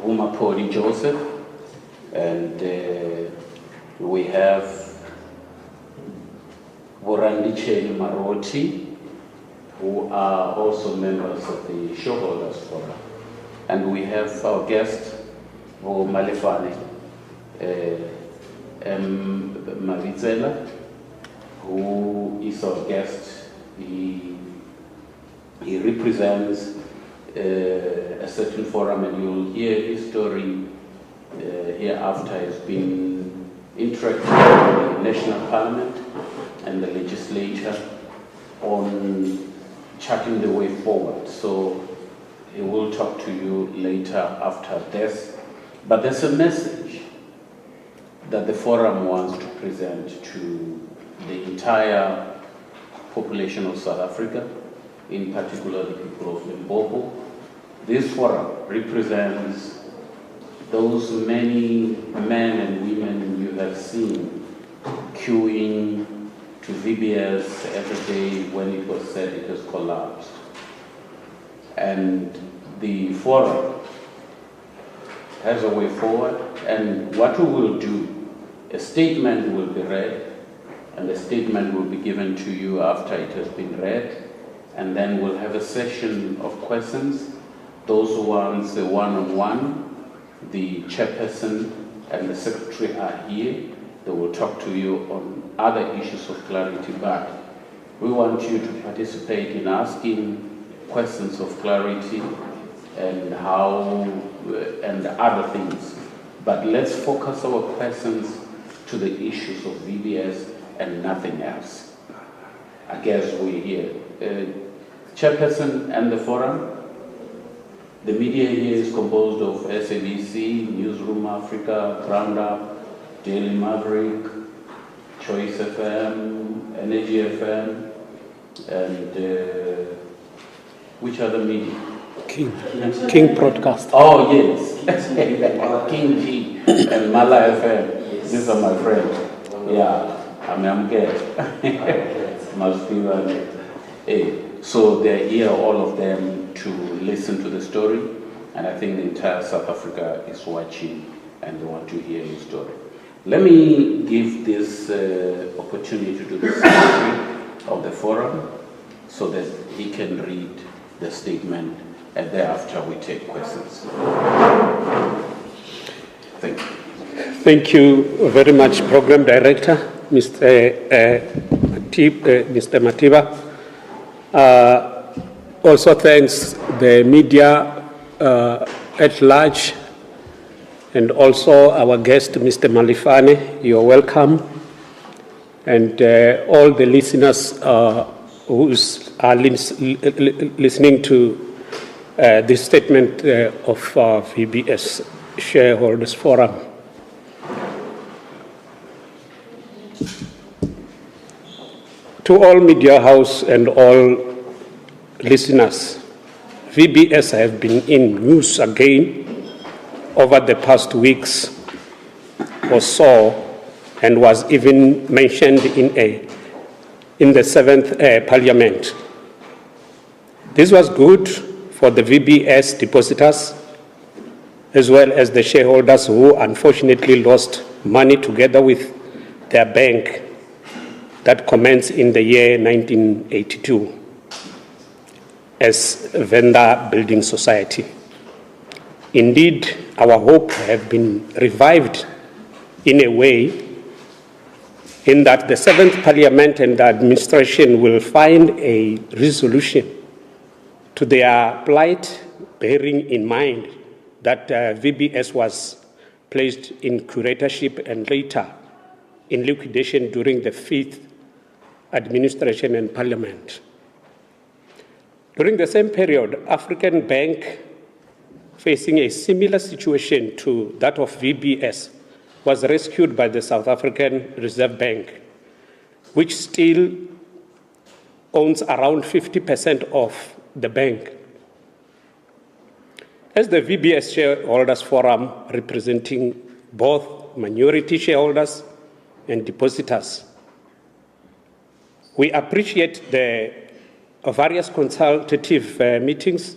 Umapoli Joseph, and we have Vorandicheni Maroti, who are also members of the Shareholders Forum. And we have our guest, Vo Malefane Mavitsela, who is our guest. He represents a certain forum, and you'll hear his story hereafter. Has been interacting with the National Parliament and the legislature on charting the way forward. So he will talk to you later after this. But there's a message that the forum wants to present to the entire population of South Africa, in particular the people of Limpopo. This forum represents those many men and women you have seen queuing to VBS every day when it was said it has collapsed. And the forum has a way forward, and what we will do, a statement will be read, and the statement will be given to you after it has been read, and then we'll have a session of questions. Those ones, the one-on-one, the chairperson and the secretary are here. They will talk to you on other issues of clarity, but we want you to participate in asking questions of clarity and how and other things. But let's focus our questions to the issues of VBS and nothing else. I guess we're here. Chairperson and the forum. The media here is composed of SABC, Newsroom Africa, Roundup, Daily Maverick, Choice FM, Energy FM, and which other media? King Broadcast. Oh, yes. King G and Mala FM. These are my friends. Yeah, I'm good. Must be one. So they're here, all of them, to listen to the story. And I think the entire South Africa is watching and they want to hear your story. Let me give this opportunity to the secretary of the forum so that he can read the statement, and thereafter we take questions. Thank you. Thank you very much, Program Director, Mr. Matiba. Also thanks the media at large, and also our guest, Mr. Malefane. You're welcome. And all the listeners who are listening to this statement of VBS Shareholders Forum. To all media house and all listeners, VBS have been in news again over the past weeks or so, and was even mentioned in the 7th Parliament. This was good for the VBS depositors, as well as the shareholders who unfortunately lost money together with their bank that commenced in the year 1982 as Vendor Building Society. Indeed, our hope have been revived in a way in that the 7th Parliament and the administration will find a resolution to their plight, bearing in mind that VBS was placed in curatorship and later in liquidation during the 5th administration and Parliament. During the same period, African Bank, facing a similar situation to that of VBS, was rescued by the South African Reserve Bank, which still owns around 50% of the bank. As the VBS Shareholders Forum, representing both minority shareholders and depositors, we appreciate the various consultative meetings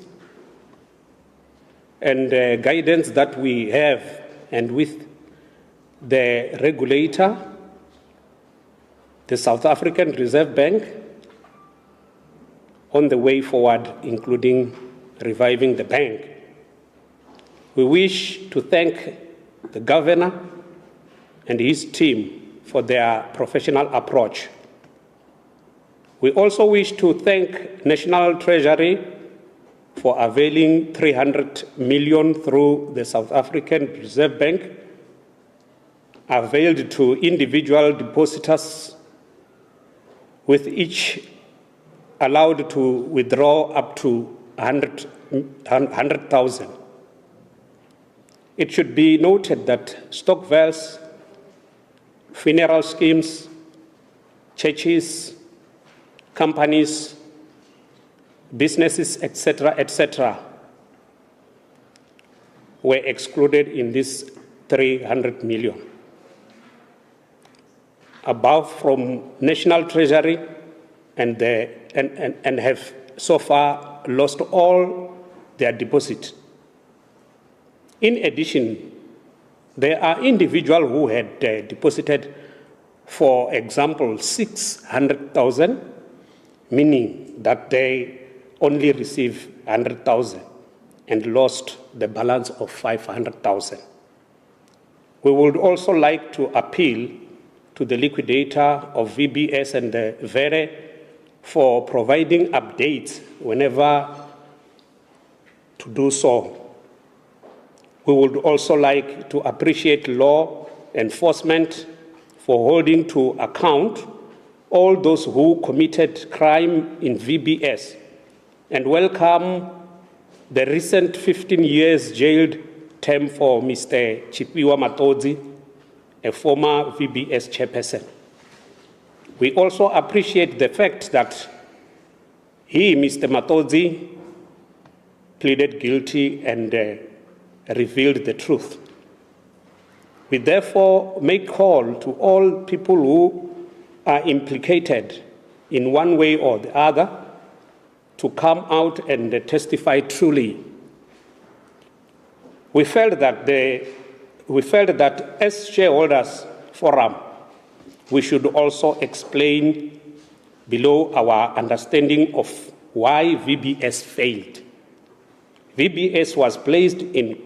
and guidance that we have, and with the regulator, the South African Reserve Bank, on the way forward, including reviving the bank. We wish to thank the governor and his team for their professional approach. We also wish to thank National Treasury for availing 300 million through the South African Reserve Bank, availed to individual depositors, with each allowed to withdraw up to 100,000. It should be noted that stokvels, funeral schemes, churches, companies, businesses, etc., were excluded in this 300 million. Above from National Treasury and have so far lost all their deposit. In addition, there are individuals who had deposited, for example, 600,000, meaning that they only received 100,000 and lost the balance of 500,000. We would also like to appeal to the liquidator of VBS and the VERE for providing updates whenever to do so. We would also like to appreciate law enforcement for holding to account all those who committed crime in VBS, and welcome the recent 15 years jailed term for Mr. Chipiwa Matodzi, a former VBS chairperson. We also appreciate the fact that he, Mr. Matodzi, pleaded guilty and revealed the truth. We therefore make call to all people who are implicated in one way or the other to come out and testify truly. We felt that as shareholders forum, we should also explain below our understanding of why VBS failed. VBS was placed in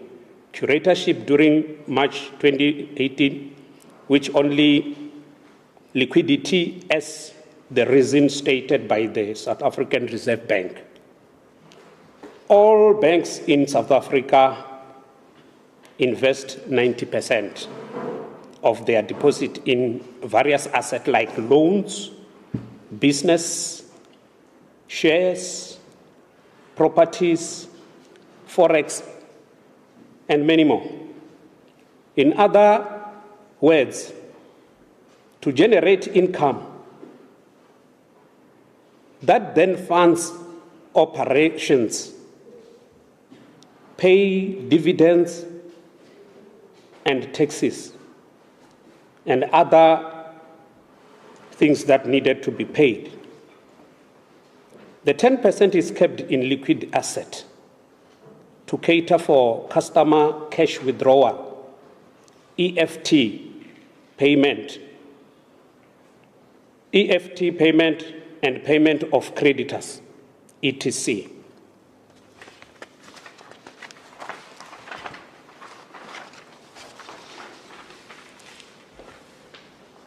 curatorship during March 2018, which only liquidity as the reason stated by the South African Reserve Bank. All banks in South Africa invest 90% of their deposit in various assets like loans, business, shares, properties, forex, and many more. In other words, to generate income that then funds operations, pay dividends and taxes, and other things that needed to be paid. The 10% is kept in liquid asset to cater for customer cash withdrawal, EFT payment and payment of creditors, etc.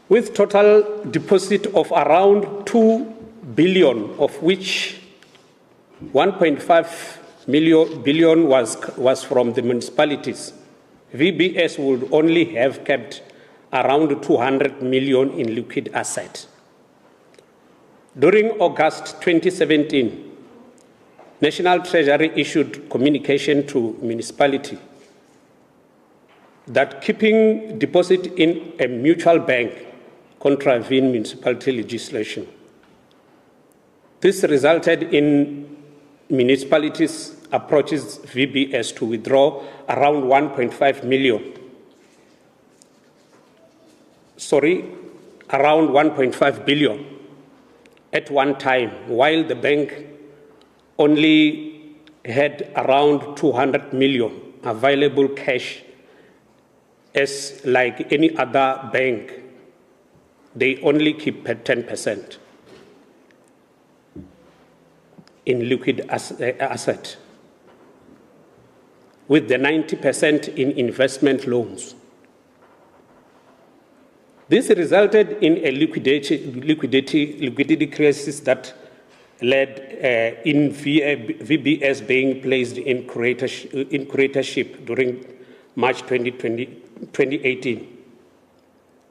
With total deposit of around 2 billion, of which 1.5 billion was from the municipalities, VBS would only have kept around 200 million in liquid assets. During August 2017, National Treasury issued communication to municipality that keeping deposit in a mutual bank contravened municipality legislation. This resulted in municipalities approaches VBS to withdraw around 1.5 million. Around 1.5 billion at one time, while the bank only had around 200 million. available cash as like any other bank. They only keep 10% in liquid asset, with the 90% in investment loans. This resulted in a liquidity crisis that led in VBS being placed in curatorship during March 2018.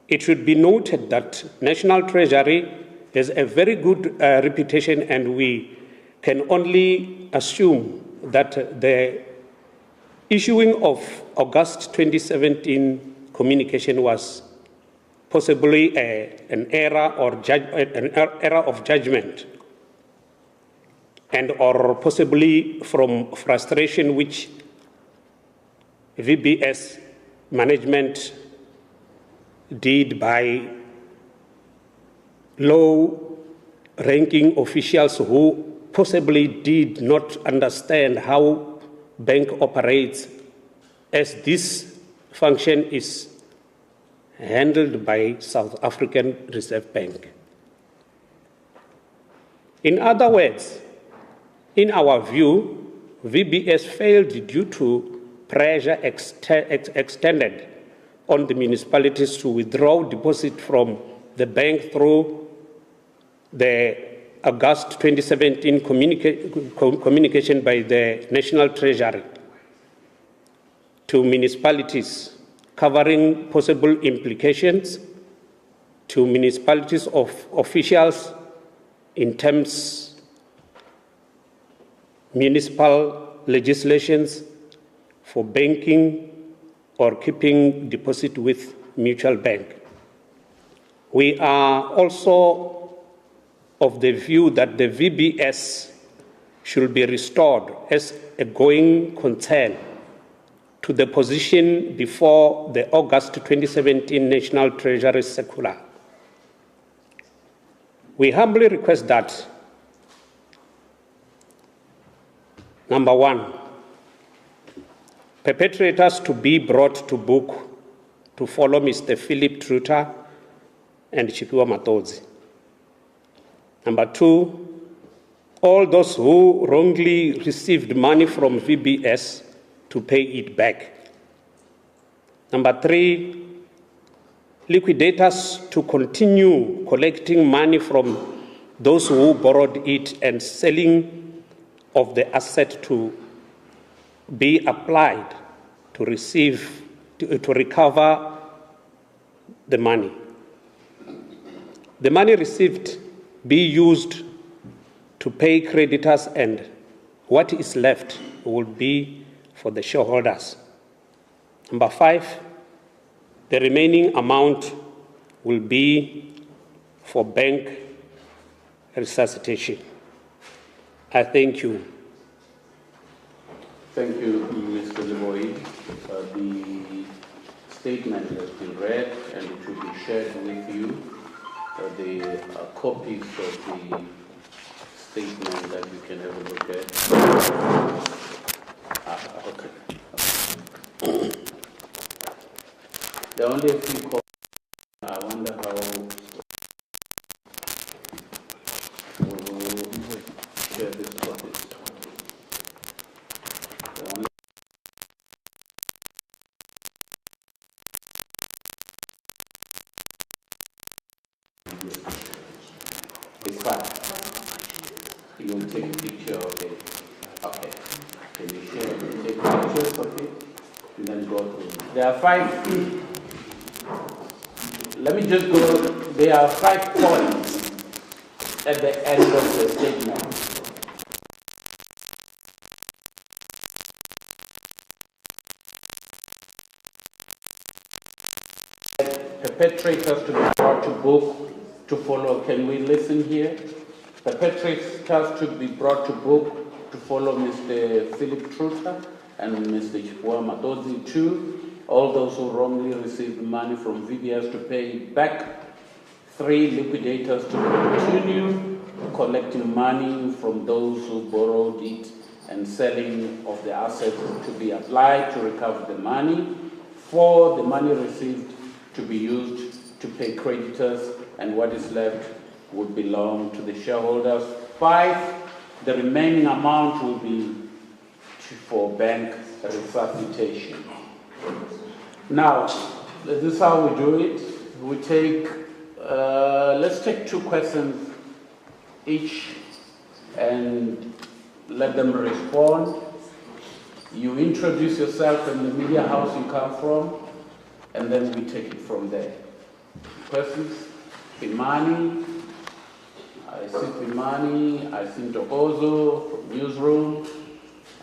It should be noted that National Treasury has a very good reputation, and we can only assume that the issuing of August 2017 communication was possibly an error of judgment, and or possibly from frustration which VBS management did by low-ranking officials who possibly did not understand how bank operates, as this function is handled by South African Reserve Bank. In other words, in our view, VBS failed due to pressure extended on the municipalities to withdraw deposit from the bank through the August 2017 communication by the National Treasury to municipalities, covering possible implications to municipalities of officials in terms municipal legislations for banking or keeping deposit with mutual bank. We are also of the view that the VBS should be restored as a going concern to the position before the August 2017 National Treasury Circular. We humbly request that, number one, perpetrators to be brought to book to follow Mr. Philip Truta and Chipiwa Matodzi. Number two, all those who wrongly received money from VBS to pay it back. Number three, liquidators to continue collecting money from those who borrowed it and selling of the asset to be applied to recover the money. The money received be used to pay creditors, and what is left will be for the shareholders. Number five, the remaining amount will be for bank resuscitation. I thank you. Thank you, Mr. Leboy. The statement has been read and it will be shared with you. The copies of the statement that you can have a look at. Okay. There are only a few copies. I wonder how we'll share these copies. It's fine. You will take a picture of it. Okay. Can you share? Take pictures of it and then go through. There are five. Let me just go. There are 5 points at the end of the statement. Perpetrators to be brought to book to follow. Can we listen here? Perpetrators to be brought to book to follow Mr. Philip Truta and Mr. Chipiwa Matodzi. 2, all those who wrongly received money from VBS to pay it back. 3, liquidators to continue collecting money from those who borrowed it and selling of the assets to be applied to recover the money. 4, the money received to be used to pay creditors, and what is left would belong to the shareholders. 5, the remaining amount will be for bank resuscitation. Now, this is how we do it. We take, let's take 2 questions each and let them respond. You introduce yourself and the media house you come from, and then we take it from there. Questions? Imani, I see Imani, I see Tokozo from Newsroom,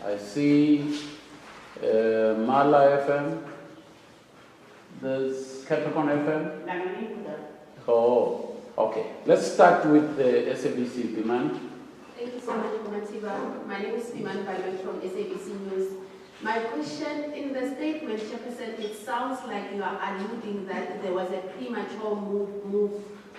I see Mala FM, there's Capricorn FM. Oh, okay. Let's start with the SABC demand. Thank you so much, Komatiba. My name is Iman Balot from SABC News. My question, in the statement, Chairperson, it sounds like you are alluding that there was a premature move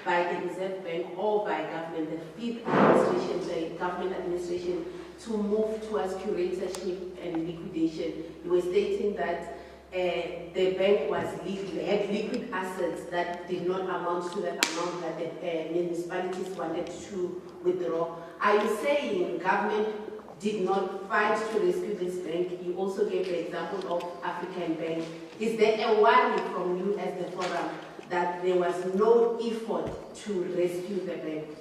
by the Reserve Bank or by government, the fifth administration, the government administration, to move towards curatorship and liquidation. You were stating that the bank was had liquid assets that did not amount to the amount that the municipalities wanted to withdraw. Are you saying government did not fight to rescue this bank? You also gave the example of African Bank. Is there a worry from you as the forum that there was no effort to rescue the bank?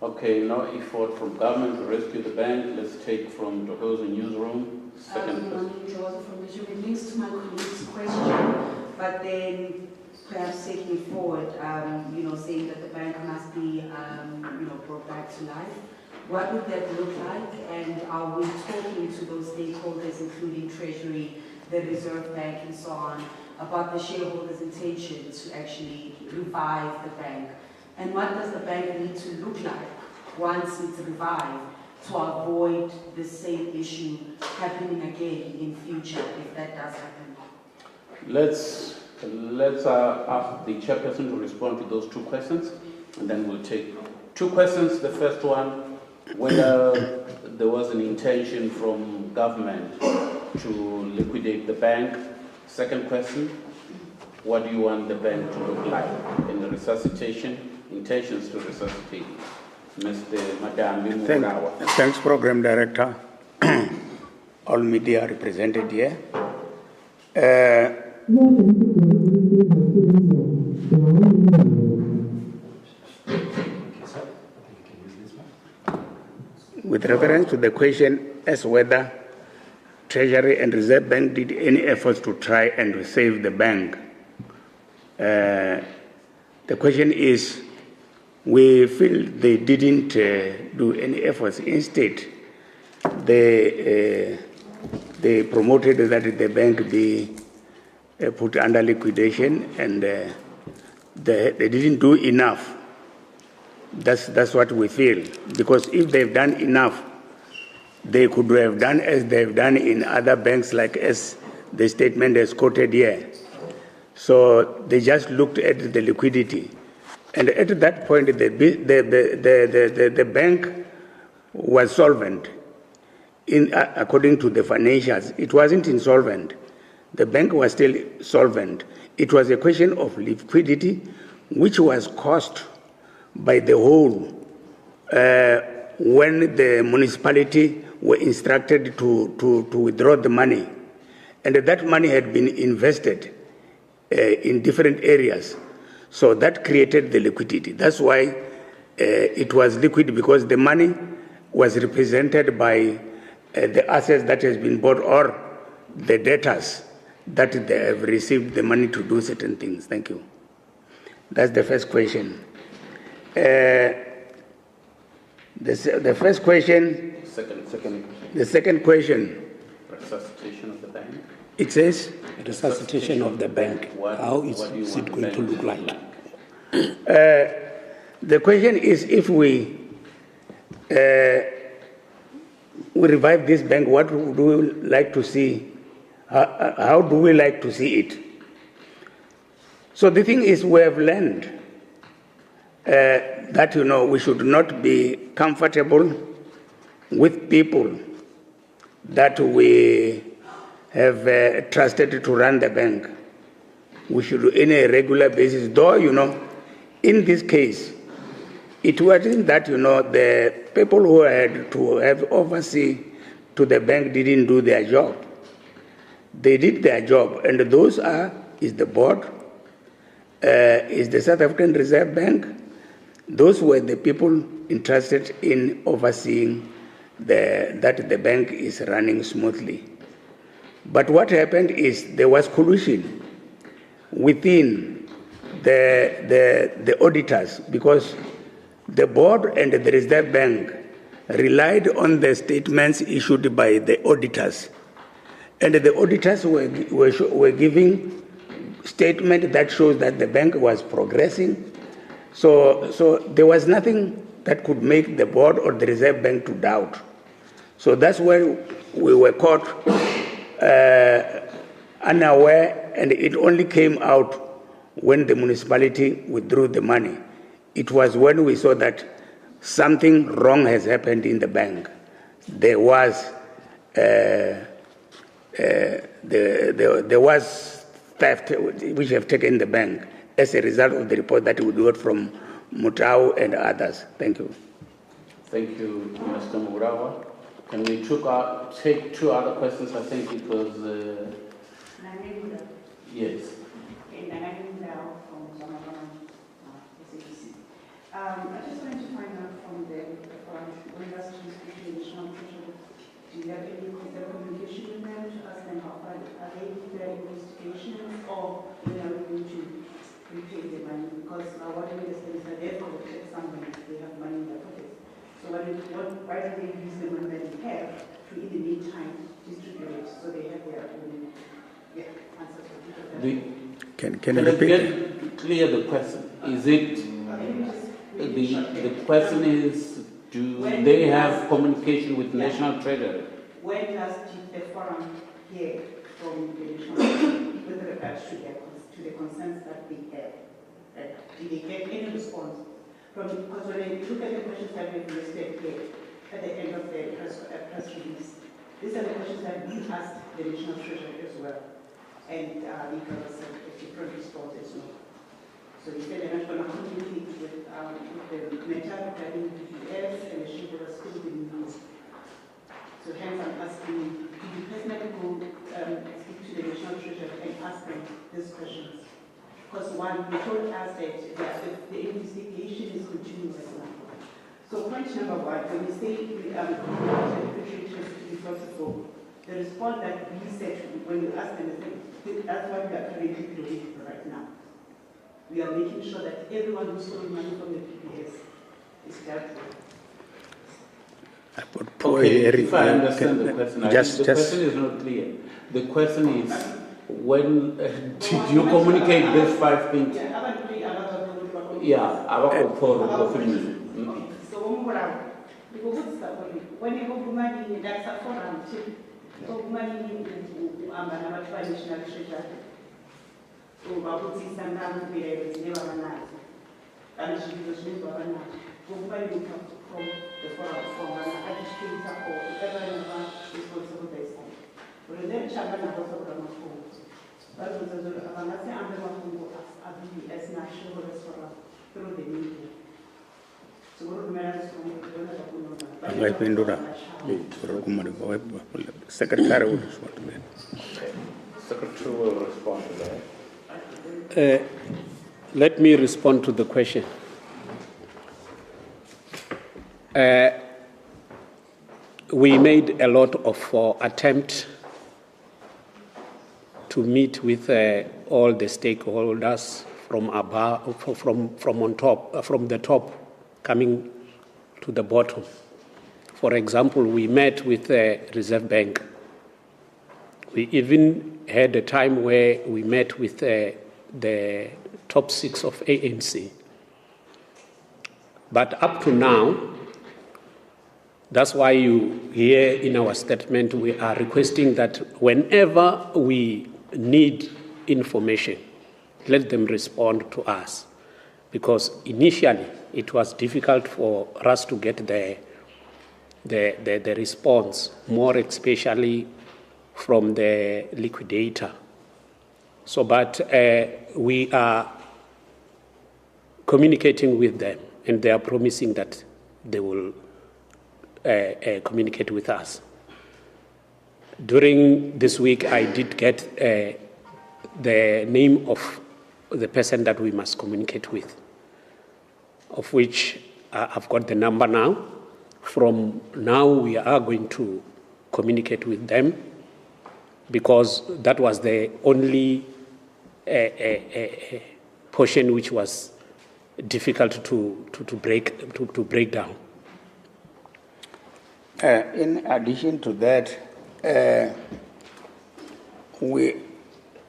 Okay, no effort from government to rescue the bank. Let's take from Tohozo Newsroom. Second question. From the it links to my colleague's question, but then perhaps taking it forward, saying that the bank must be, brought back to life. What would that look like? And are we talking to those stakeholders, including Treasury, the Reserve Bank, and so on, about the shareholders' intention to actually revive the bank? And what does the bank need to look like once it's revived to avoid the same issue happening again in future if that does happen? Let's ask the chairperson to respond to those 2 questions, and then we'll take 2 questions. The first one, whether there was an intention from government to liquidate the bank. Second question, what do you want the bank to look like in the resuscitation, intentions to resuscitate? Mr. Madam Murawa. Thanks, Program Director. All media represented here. With reference to the question as whether Treasury and Reserve Bank did any efforts to try and save the bank, the question is, we feel they didn't do any efforts. Instead, they promoted that the bank be put under liquidation, and they didn't do enough. That's what we feel. Because if they've done enough, they could have done as they've done in other banks, like as the statement is quoted here. So they just looked at the liquidity. And at that point, the bank was solvent. According to the financials, it wasn't insolvent. The bank was still solvent. It was a question of liquidity, which was caused by the whole when the municipality were instructed to withdraw the money. And that money had been invested in different areas. So that created the liquidity. That's why it was liquid, because the money was represented by the assets that has been bought or the debtors that they have received the money to do certain things. Thank you. That's the first question. The first question. The second question. Resuscitation of the bank. It says Resuscitation of the bank. How is it going to look like? The question is, if we revive this bank, what would we like to see? How do we like to see it? So the thing is, we have learned that we should not be comfortable with people that we have trusted to run the bank, we should, in a regular basis, though, in this case, it wasn't that, the people who had to have oversee to the bank didn't do their job. They did their job, and those is the board, is the South African Reserve Bank. Those were the people interested in overseeing that the bank is running smoothly. But what happened is there was collusion within the auditors, because the board and the Reserve Bank relied on the statements issued by the auditors. And the auditors were giving statement that shows that the bank was progressing. So there was nothing that could make the board or the Reserve Bank to doubt. So that's where we were caught unaware, and it only came out when the municipality withdrew the money. It was when we saw that something wrong has happened in the bank. There was there was theft which have taken the bank as a result of the report that we got from Mutau and others. Thank you. Thank you, Mr. Murawa. Can we take two other questions? I think it was... Yes. I just wanted to find out from the regards to the additional pressure, do you have any communication with them to ask them how far are they with their investigations, or they are going to repay the money? Because what I understand is that they have to protect somebody if they have money in their pockets. So why don't they use the money that they have to, in the meantime, distribute it so they have their own answers? Can you repeat? Get clear the question. Is it... The question is, do they have communication with National Treasury? When last did the forum hear from the National Treasury with regard to the concerns that they have? Did they get any response? Because when I look at the questions that we've listed here at the end of the press release, these are the questions that we asked the National Treasury as well. And we got a different response as well. So he said they're not going to communicate with the matter regarding VBS and the shareholders still being used. So hence I'm asking, did you personally go speak to the National Treasury and ask them these questions? Because one, they told us that the investigation is continuous now. So point number one, when you say the perpetrators to be brought to book, the response that we said when you asked them, that's what we are currently doing right now. We are making sure that everyone who's owing money from the VBS is dealt with. Okay, if I understand the question, the question is not clear. The question is, when did you communicate these 5 things? Yeah, about So when you go money, that's a forum. So money national treasury. Ubabutisa ngamubile bezilewa banazo kana chibilo chimwe banazo kumbali from the forum from an administrator or whatever responsible person but then chamba na bosa kwa mafungo bado nzazo abangase ambe mafungo as na shareholders forum through the media so we're going to Secretary will respond to that. Secretary will respond to that. Let me respond to the question. We made a lot of attempts to meet with all the stakeholders from above, from on top, from the top, coming to the bottom. For example, we met with the Reserve Bank. We even had a time where we met with the top 6 of ANC. But up to now, that's why you hear in our statement we are requesting that whenever we need information, let them respond to us. Because initially it was difficult for us to get the response, more especially from the liquidator. So, but we are communicating with them, and they are promising that they will communicate with us. During this week, I did get the name of the person that we must communicate with, of which I've got the number now. From now, we are going to communicate with them, because that was the only portion which was difficult to break down. In addition to that,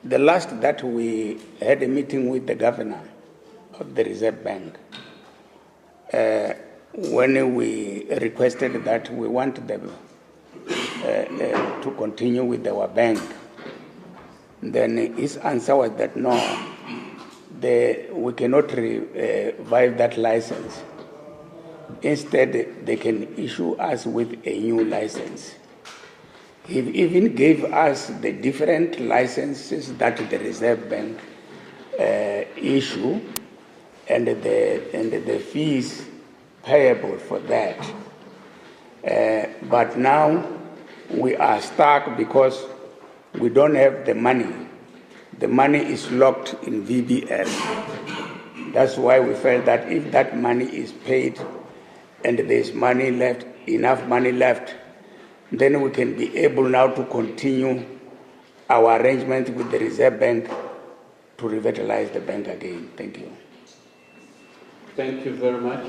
the last that we had a meeting with the governor of the Reserve Bank, when we requested that we want them to continue with our bank, then his answer was that no, we cannot revive that license. Instead, they can issue us with a new license. He even gave us the different licenses that the Reserve Bank issue and the fees payable for that. But now we are stuck because we don't have the money. The money is locked in VBS. That's why we felt that if that money is paid and there's money left, enough money left, then we can be able now to continue our arrangement with the Reserve Bank to revitalize the bank again. Thank you. Thank you very much.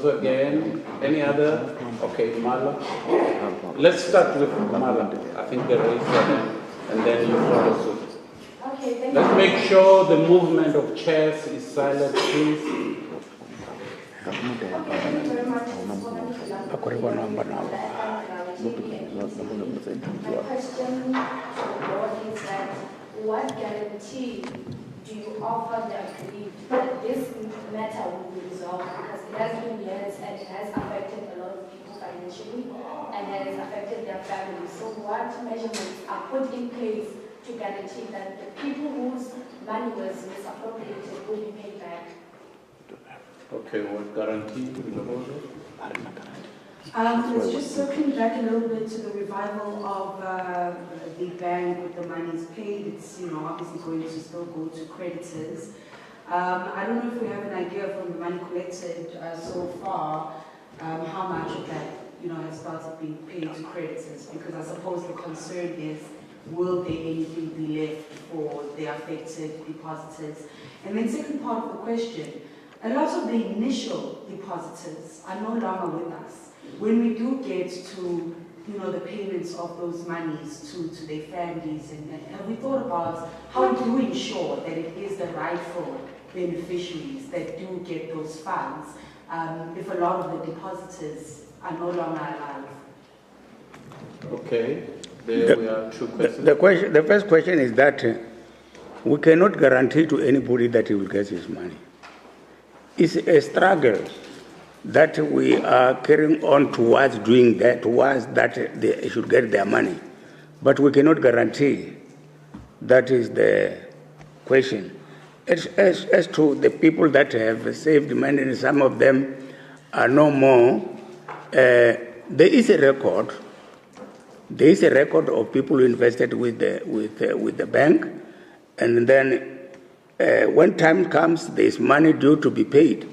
Again, any other? Okay, Mala. Let's start with Mala. I think there is one, and then you follow suit. Okay, thank Let's you. make sure the movement of chairs is silent, please. Okay, thank you very much. My question to the board is that what guarantee do you offer the aggrieved that this matter will be resolved? Because it has been years and it has affected a lot of people financially and has affected their families. So what measurements are put in place to guarantee that the people whose money was misappropriated will be paid back? Okay, what guarantee do you hold? It's just circling back a little bit to the revival of the bank with the monies paid. It's obviously going to still go to creditors. I don't know if we have an idea from the money collected so far, how much of that has started being paid to creditors. Because I suppose the concern is, will there anything be left for the affected depositors? And then second part of the question, a lot of the initial depositors are no longer with us. When we do get to, the payments of those monies to their families, and have we thought about how do we ensure that it is the rightful beneficiaries that do get those funds if a lot of the depositors are no longer alive? Okay, there we are two questions. The first question is that we cannot guarantee to anybody that he will get his money. It's a struggle that we are carrying on towards doing that, towards that they should get their money. But we cannot guarantee. That is the question. As to the people that have saved money, and some of them are no more, there is a record. There is a record of people who invested with the bank, and then when time comes, there is money due to be paid.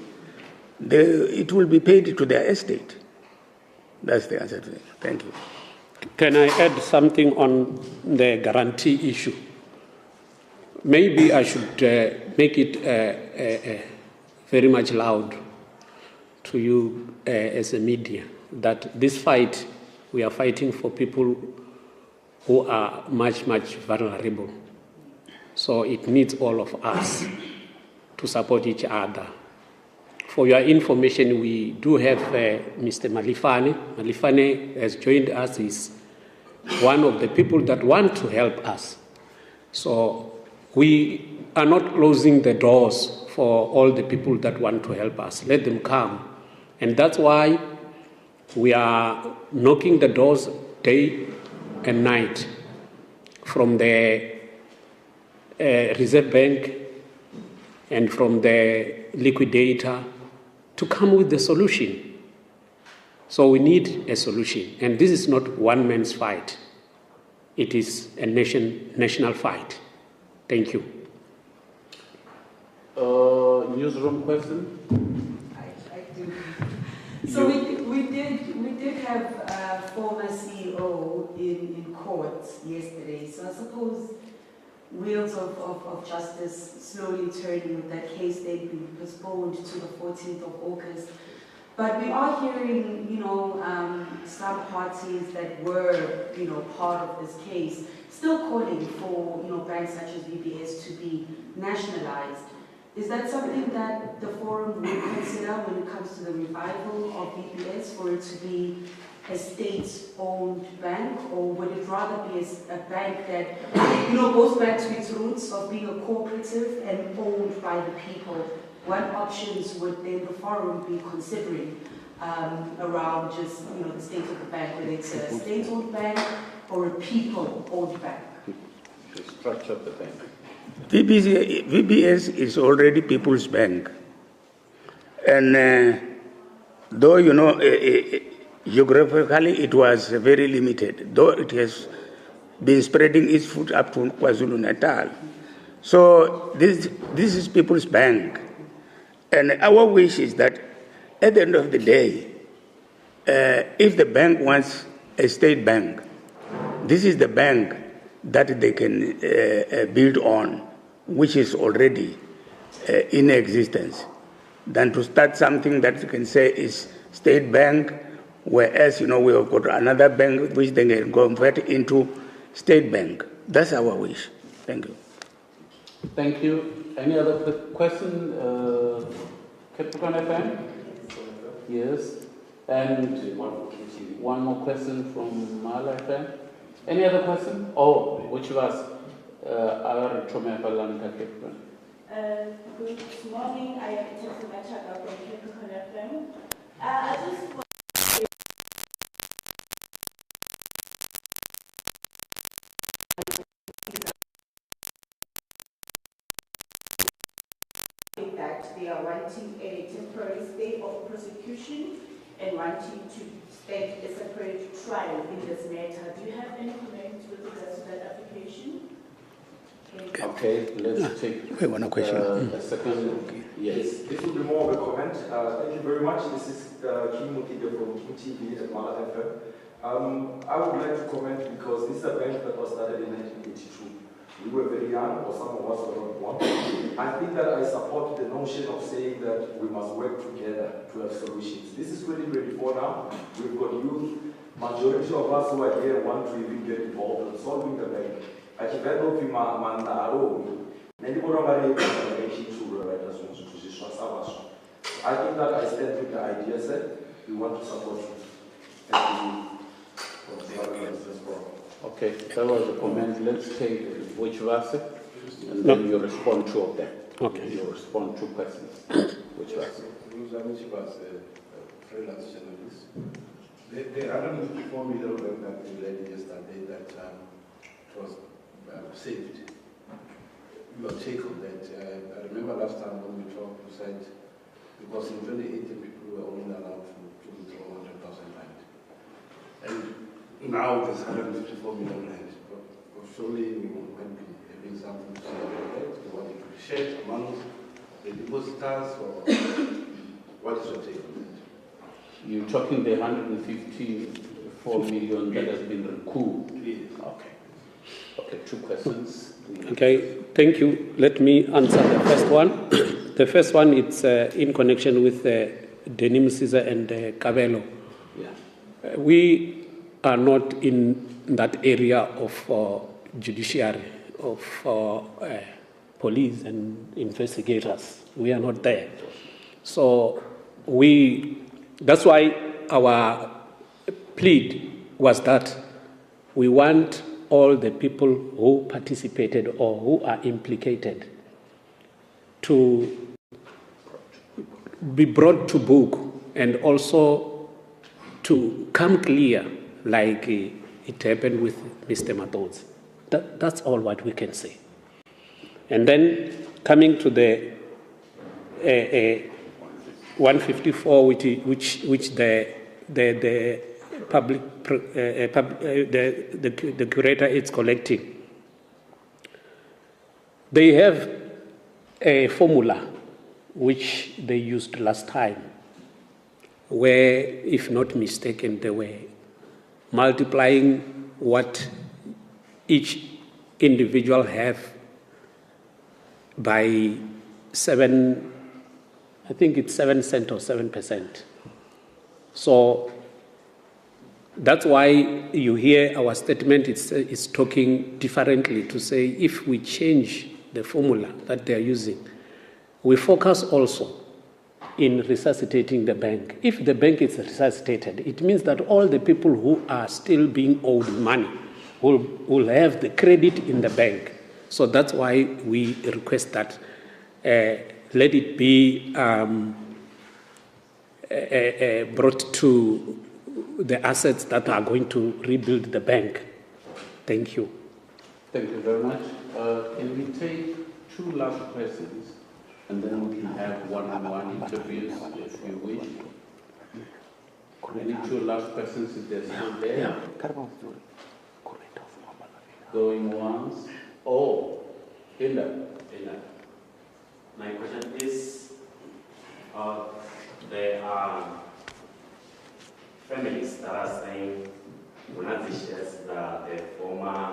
It will be paid to their estate. That's the answer to it. Thank you. Can I add something on the guarantee issue? Maybe I should make it very much loud to you as a media, that this fight, we are fighting for people who are much, much vulnerable. So it needs all of us to support each other. For your information, we do have Mr. Malifane. Malifane has joined us. He's one of the people that want to help us. So we are not closing the doors for all the people that want to help us. Let them come And that's why we are knocking the doors day and night from the Reserve Bank and from the liquidator to come with the solution. So we need a solution. And this is not one man's fight. It is a national fight. Thank you. Newsroom question? I do. So we did have a former CEO in court yesterday. So I suppose wheels of justice slowly turning with that case. They've been postponed to the 14th of August. But we are hearing, some parties that were, part of this case still calling for, banks such as VBS to be nationalized. Is that something that the forum will consider when it comes to the revival of VBS, for it to be a state-owned bank, or would it rather be a bank that, goes back to its roots of being a cooperative and owned by the people? What options would then the forum be considering around just, the state of the bank, whether it's a state-owned bank or a people-owned bank? The structure of the bank. VBS is already People's Bank. And though, geographically it was very limited, though it has been spreading its foot up to KwaZulu-Natal. So this is People's Bank. And our wish is that at the end of the day, if the bank wants a state bank, this is the bank that they can build on, which is already in existence, than to start something that you can say is state bank, whereas, we have got another bank which they can convert into state bank. That's our wish. Thank you. Thank you. Any other question? Capricorn FM? Yes. And one more question from Mala FM. Any other question? Oh, which was our Capricorn. Good morning. I am Tessa Machaga from Capricorn FM. I just want that they are wanting a temporary stay of prosecution and wanting to stand a separate trial in this matter. Do you have any comment with regards to that application? Okay, let's take one question. A second. Yes. This will be more of a comment. Thank you very much. This is Kim Mutiga from Kim TV at Mala FM. I would like to comment because this is a bank that was started in 1982. We were very young, or some of us were not born. I think that I support the notion of saying that we must work together to have solutions. This is 2024 now. We've got youth. Majority of us who are here want to even get involved in solving the bank. I think that will be my I think that I stand with the idea set. We want to support you. Okay, that was a comment. Let's take which verse, and then you respond to of them. Okay. You respond to questions. Which verse? The 154 million that we read yesterday that was saved. Your take on that? I remember last time when we talked, you said because in 2018 people were only allowed to withdraw 100,000 rand, and now there's 154 million rand. But surely we might be having something to say about that. You want it to be shared amongst the depositors, or what is your take on that? You're talking the 154 million that has been recouped. Yes. Okay. Okay, two questions. Okay, thank you. Let me answer the first one. The first one, it's in connection with Denim Caesar and Kabelo. Yeah. We are not in that area of judiciary, of police and investigators. We are not there. So that's why our plea was that we want all the people who participated or who are implicated to be brought to book and also to come clear like it happened with Mr. Matodzi. That's all what we can say. And then coming to the 154, which the public the curator is collecting, they have a formula which they used last time, where, if not mistaken, they were multiplying what each individual have by 7, I think it's 7 cents or 7%. So that's why you hear our statement is talking differently to say if we change the formula that they're using, we focus also in resuscitating the bank. If the bank is resuscitated, it means that all the people who are still being owed money will have the credit in the bank. So that's why we request that let it be brought to the assets that are going to rebuild the bank. Thank you. Thank you very much. Can we take 2 last questions, and then we can have one-on-one interviews if you wish. Any 2 last questions if they're still there? Going once. Oh, Hilda. My question is, there are families that are saying Unazi shares the former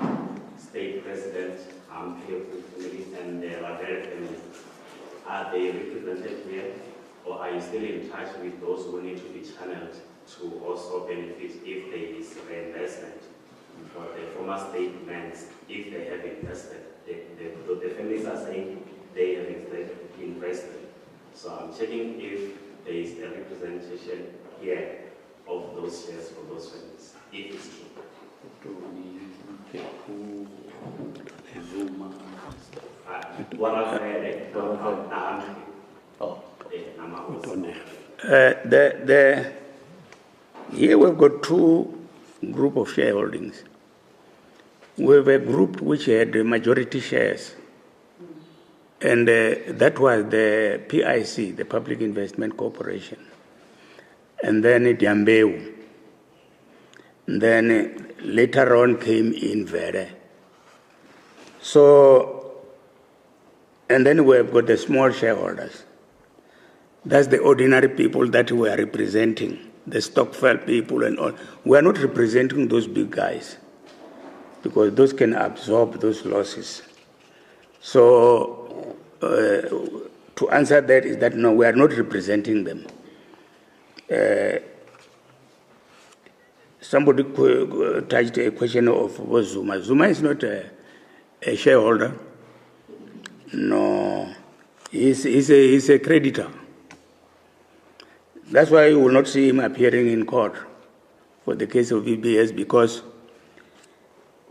state president payable family and the Lavere family. Are they represented here, or are you still in touch with those who need to be channeled to also benefit if there is reinvestment for the former statements if they have invested? The families are saying they have invested. So I'm checking if there is a representation here of those shares for those families, if it's true. What I've read, here we've got 2 groups of shareholdings. We have a group which had the majority shares, and that was the PIC, the Public Investment Corporation, and then Diambeu. Then later on came in Vere. So, and then we have got the small shareholders. That's the ordinary people that we are representing, the Stockfell people and all. We are not representing those big guys, because those can absorb those losses. So, to answer that is that no, we are not representing them. Somebody touched a question of Zuma. Zuma is not a shareholder. No, he's a creditor. That's why you will not see him appearing in court for the case of VBS, because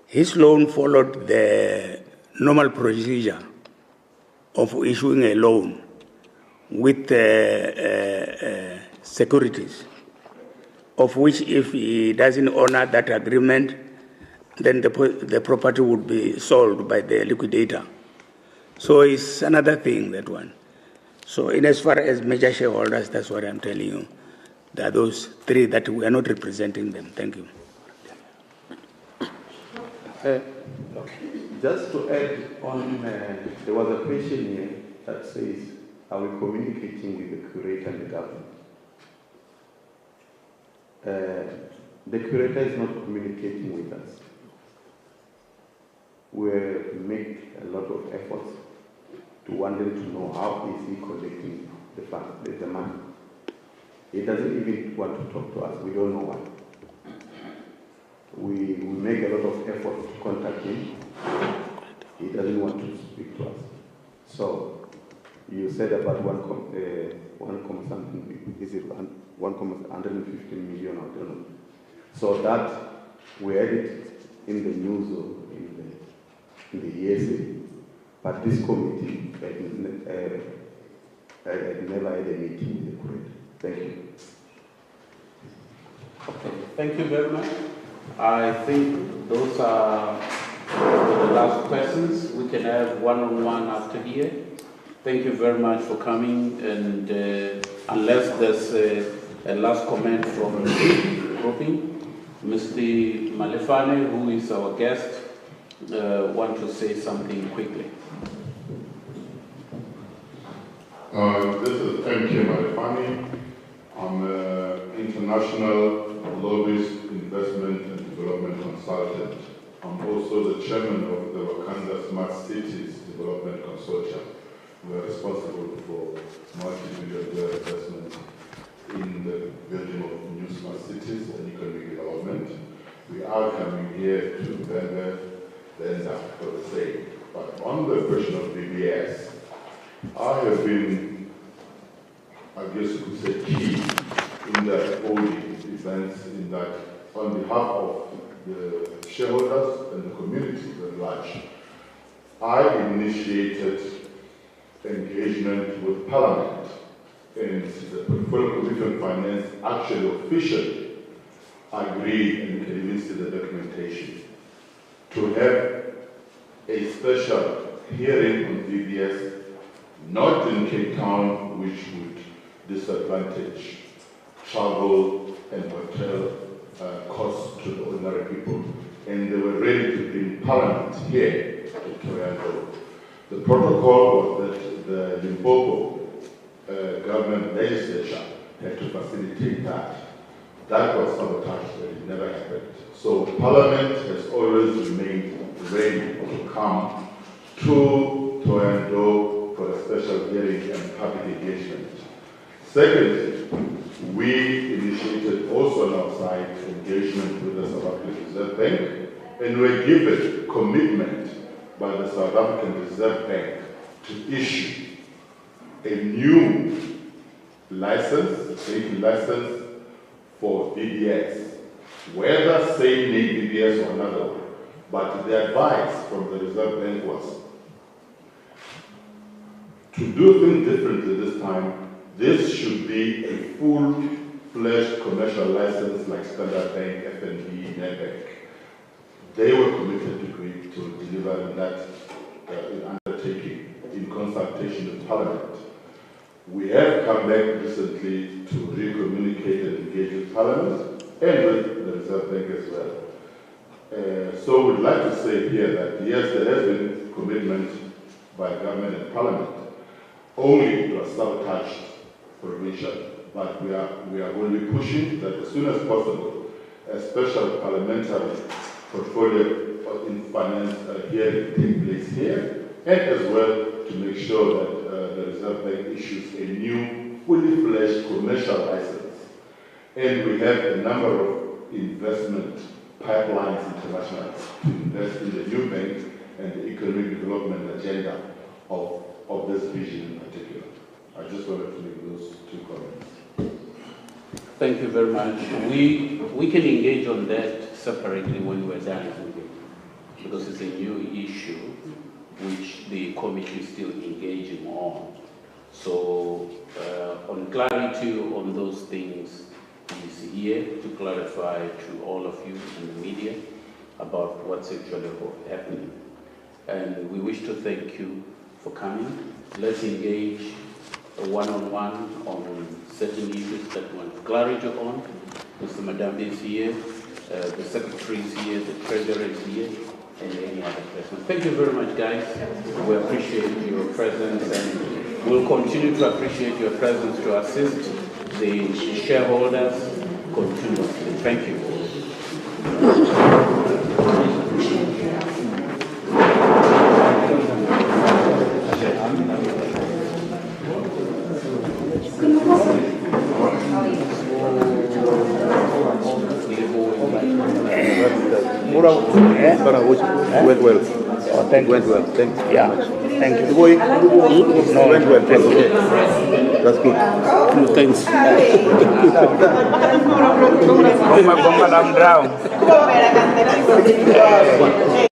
his loan followed the normal procedure of issuing a loan with securities, of which if he doesn't honor that agreement, then the property would be sold by the liquidator. So it's another thing, that one. So in as far as major shareholders, that's what I'm telling you. There are those 3 that we are not representing them. Thank you. Just to add on, there was a question here that says, are we communicating with the curator and the government? The curator is not communicating with us. We make a lot of efforts to want them to know how is he collecting the fund, the money. He doesn't even want to talk to us. We don't know why. We make a lot of effort to contact him. He doesn't want to speak to us. So you said about 150 million, I don't know. So that we had it in the news or in the ESA, but this committee had never had a meeting with the curator. Thank you. Okay, thank you very much. I think those are the last questions. We can have one-on-one after here. Thank you very much for coming, and unless there's a last comment from the grouping, Mr. Malefane, who is our guest, want to say something quickly. This is M.K. Malefane. I'm an international lobbyist, investment and development consultant. I'm also the chairman of the Wakanda Smart Cities Development Consortium. We are responsible for multi-billion-dollar investment in the building of new smart cities and economic development. We are coming here to Venda for the same. But on the question of VBS, I have been, I guess you could say, key in that all the events, in that on behalf of the shareholders and the community at large, I initiated engagement with Parliament, and the Portfolio Committee on Finance actually officially agreed, and you can even see the documentation, to have a special hearing on VBS, not in Cape Town, which would disadvantage travel and hotel costs to the ordinary people, and they were ready to bring Parliament here to Toronto. The protocol was that the Limpopo government legislature had to facilitate that. That was sabotaged, and it never happened. So Parliament has always remained ready to come to Toronto for a special hearing and public engagement. Secondly, we initiated also an outside engagement with the South African Reserve Bank, and were given commitment by the South African Reserve Bank to issue a new license, banking license for VBS, whether same name VBS or another one. But the advice from the Reserve Bank was to do things differently this time. This should be a full-fledged commercial license like Standard Bank, FNB, Nedbank. They were committed to deliver that undertaking in consultation with Parliament. We have come back recently to re-communicate and engage with Parliament and with the Reserve Bank as well. So we'd like to say here that yes, there has been commitment by government and Parliament, only to sabotage provision, but we are going to be pushing that as soon as possible, a special parliamentary portfolio in finance hearing take place here, and as well to make sure that the Reserve Bank issues a new, fully fledged commercial license. And we have a number of investment pipelines internationally to invest in the new bank and the economic development agenda of this vision in particular. I just wanted to make those two comments. Thank you very much. We can engage on that separately when we're done with it, because it's a new issue which the committee is still engaging on. So on clarity on those things, he's here to clarify to all of you in the media about what's actually happening. And we wish to thank you for coming. Let's engage one-on-one on certain issues that we want clarity on. Mr. Madam is here, the secretary is here, the treasurer is here, and any other person. Thank you very much, guys. We appreciate your presence, and we'll continue to appreciate your presence to assist the shareholders continuously. Thank you. Went well. Oh, thank Went you. well. Thank you. Yeah, thank you. Boy, no, went well. Thank you. That's good. No, thanks. I'm down.